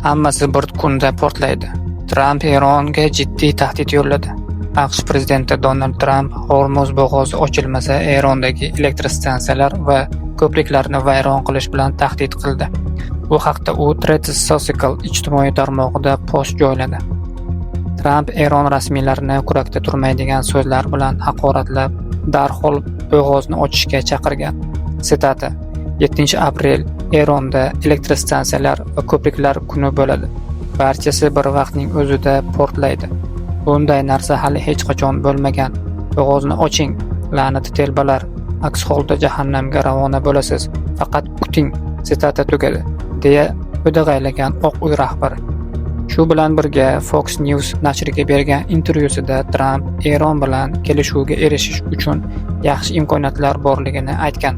Hammasi bir kunda portlaydi. Tramp Eronga jiddiy tahdid yo'lladi. AQSh prezidenti Donald Tramp Hormuz bo'g'ozi ochilmasa Erondagi elektr stansiyalar va ko'priklarni vayron qilish bilan tahdid qildi. Bu haqda u Truth Social ijtimoiy tarmog'ida post joyladi. Tramp Eron rasmiylarini kurakda turmaydigan so'zlar bilan haqoratlab, darhol bo'g'ozni ochishga chaqirgan. Sitata: 7-aprel Eronda elektr stansiyalar va ko'priklar kuni bo'ladi. Barchasi bir vaqtning o'zida portlaydi. Bunday narsa hali hech qachon bo'lmagan. Bo'g'ozni oching, la'nati telbalar. Aks holda jahannamga ravona bo'lasiz. Faqat kuting. Sitata tugadi, deya o'dag'aylagan Oq uy rahbari. Shu bilan birga Fox News nashriga bergan intervyusida Tramp Eron bilan kelishuvga erishish uchun yaxshi imkoniyatlar borligini aytgan.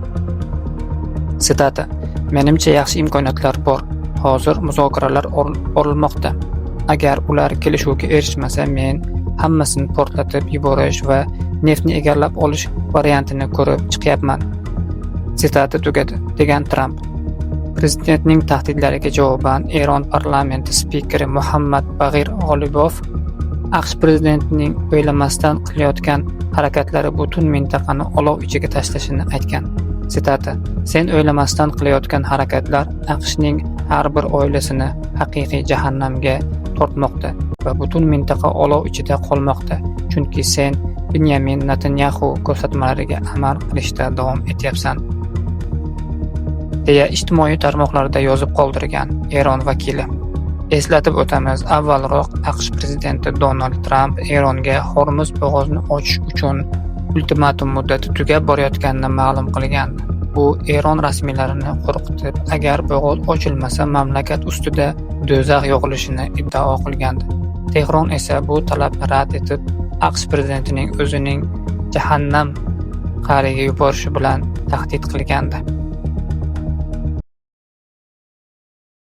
Sitata: "Menimcha yaxshi imkoniyatlar bor. Hozir muzokaralar olmoqda. Agar ular kelishuvga erishmasa, men hammasini portlatib yuborish va neftni egallab olish variantini ko'rib chiqyapman." Sitata tugadi, degan Tramp. Prezidentning tahdidlariga javoban Eron parlamenti spikeri Muhammad Bag'ir G'olibov AQSh prezidentining o'ylamasdan qilayotgan harakatlari butun mintaqani olov ichiga tashlashini aytgan. Sitata: "Sen o'ylamasdan qilayotgan harakatlar AQShning har bir oilasini haqiqiy jahannamga tortmoqda va butun mintaqa olov ichida qolmoqda, chunki sen Benyamin Netanyahu ko'rsatmalariga amal qilishda davom etyapsan", deya ijtimoiy tarmoqlarda yozib qoldirgan Eron vakili. Eslatib o'tamiz, avvalroq AQSh prezidenti Donald Tramp Eronga Hormuz bo'g'ozini ochish uchun ultimatum muddati tugab borayotganini ma'lum qilgandi. Bu Eron rasmiylarini qo'rqitib, agar bo'g'oz ochilmasa mamlakat ustida do'zax yog'ilishini iddao qilgandi. Tehron esa bu talabni rad etib, AQSh prezidentining o'zining jahannam qa'riga yuborishi bilan tahdid qilgandi.